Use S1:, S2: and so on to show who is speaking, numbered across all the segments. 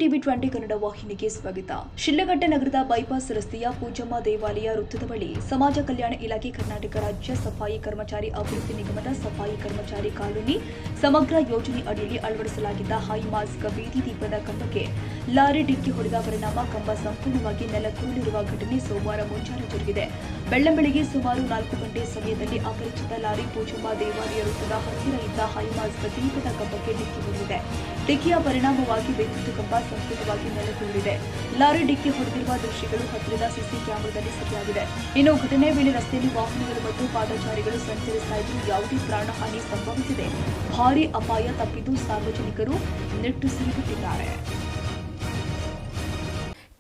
S1: TV 20 Kannada ವಾಹಿನಿಗೆ ಸ್ವಾಗತ. ಶಿಡ್ಲಘಟ್ಟ ನಗರದ ಬೈಪಾಸ್ ರಸ್ತೆಯ ಪೂಜಮ್ಮ ದೇವಾಲಯ ವೃತ್ತದ ಬಳಿ ಸಮಾಜ ಕಲ್ಯಾಣ ಇಲಾಖೆ ಕರ್ನಾಟಕ ರಾಜ್ಯ ಸಫಾಯಿ ಕರ್ಮಚಾರಿ ಅಭಿವೃದ್ಧಿ ನಿಗಮದ ಸಫಾಯಿ ಕರ್ಮಚಾರಿ ಕಾಲೋನಿ ಸಮಗ್ರ ಯೋಜನೆ ಅಡಿಯಲ್ಲಿ ಅಳವಡಿಸಲಾಗಿದ್ದ ಹೈ ಮಾಸ್ಕ್ ಬೀದಿ ದೀಪದ ಕಂಬಕ್ಕೆ ಲಾರಿ ಡಿಕ್ಕಿ ಹೊಡೆದ ಪರಿಣಾಮ ಕಂಬ ಸಂಪೂರ್ಣವಾಗಿ ನೆಲಕ್ಕುರುಳಿರುವ ಘಟನೆ ಸೋಮವಾರ ಮುಂಜಾನೆ ಜರುಗಿದೆ. ಬೆಳ್ಳಂಬೆಳಗ್ಗೆ ಸುಮಾರು 4 ಗಂಟೆ ಸಮಯದಲ್ಲಿ ಅಪರಿಚಿತ ಲಾರಿ ಪೂಜಮ್ಮ ದೇವಾಲಯ ವೃತ್ತದ ಹತ್ತಿರ ಇದ್ದ ಹೈ ಮಾಸ್ಕ್ ದೀಪದ ಕಂಬಕ್ಕೆ ಡಿಕ್ಕಿ ಹೊಡೆದಿದೆ. ಡಿಕ್ಕಿಯ ಪರಿಣಾಮವಾಗಿ ವಿದ್ಯುತ್ ಕಂಬ ಸಂಪೂರ್ಣವಾಗಿ ನೆಲಕ್ಕುರುಳಿದೆ. ಲಾರಿ ಡಿಕ್ಕಿ ಹೊಡೆದಿರುವ ದೃಶ್ಯಗಳು ಹತ್ತಿರದ ಸಿಸಿ ಕ್ಯಾಮೆರಾದಲ್ಲಿ ಸೆರೆಯಾಗಿದೆ. ಇನ್ನು ಘಟನೆ ವೇಳೆ ರಸ್ತೆಯಲ್ಲಿ ವಾಹನಗಳು ಮತ್ತು ಪಾದಚಾರಿಗಳು ಸಂಚರಿಸ್ತಾ ಇದ್ದು ಯಾವುದೇ ಪ್ರಾಣಹಾನಿ ಸಂಭವಿಸಿದೆ. ಭಾರೀ ಅಪಾಯ ತಪ್ಪಿದ್ದು ಸಾರ್ವಜನಿಕರು ನಿಟ್ಟುಸಿರುತ್ತಿದ್ದಾರೆ.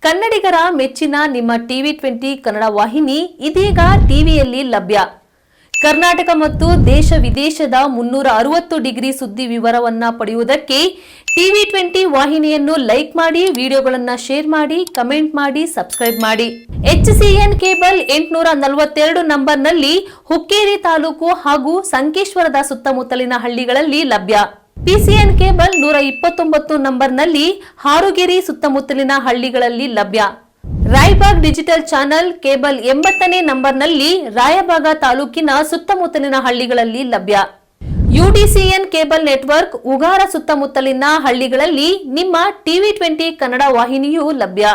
S2: ಕನ್ನಡಿಗರ ಮೆಚ್ಚಿನ ನಿಮ್ಮ ಟಿವಿ 20 ಕನ್ನಡ ವಾಹಿನಿ ಇದೀಗ ಟಿವಿಯಲ್ಲಿ ಲಭ್ಯ. ಕರ್ನಾಟಕ ಮತ್ತು ದೇಶ ವಿದೇಶದ 360 ಡಿಗ್ರಿ ಸುದ್ದಿ ವಿವರವನ್ನ ಪಡೆಯುವುದಕ್ಕೆ ಟಿವಿ 20 ವಾಹಿನಿಯನ್ನು ಲೈಕ್ ಮಾಡಿ, ವಿಡಿಯೋಗಳನ್ನು ಶೇರ್ ಮಾಡಿ, ಕಮೆಂಟ್ ಮಾಡಿ, ಸಬ್ಸ್ಕ್ರೈಬ್ ಮಾಡಿ. HCN ಕೇಬಲ್ 842 ನಂಬರ್ನಲ್ಲಿ ಹುಕ್ಕೇರಿ ತಾಲೂಕು ಹಾಗೂ ಸಂಕೇಶ್ವರದ ಸುತ್ತಮುತ್ತಲಿನ ಹಳ್ಳಿಗಳಲ್ಲಿ ಲಭ್ಯ. PCN ಕೇಬಲ್ 129 ನಂಬರ್ನಲ್ಲಿ ಹಾರುಗೆರೆ ಸುತ್ತಮುತ್ತಲಿನ ಹಳ್ಳಿಗಳಲ್ಲಿ ಲಭ್ಯ. ರಾಯಬಾಗ್ ಡಿಜಿಟಲ್ ಚಾನೆಲ್ ಕೇಬಲ್ 80ನೇ ನಂಬರ್ನಲ್ಲಿ ರಾಯಬಾಗ ತಾಲೂಕಿನ ಸುತ್ತಮುತ್ತಲಿನ ಹಳ್ಳಿಗಳಲ್ಲಿ ಲಭ್ಯ. UDCN ಕೇಬಲ್ ನೆಟ್ವರ್ಕ್ ಉಗಾರ ಸುತ್ತಮುತ್ತಲಿನ ಹಳ್ಳಿಗಳಲ್ಲಿ ನಿಮ್ಮ ಟಿವಿ 20 ಕನ್ನಡ ವಾಹಿನಿಯೂ ಲಭ್ಯ.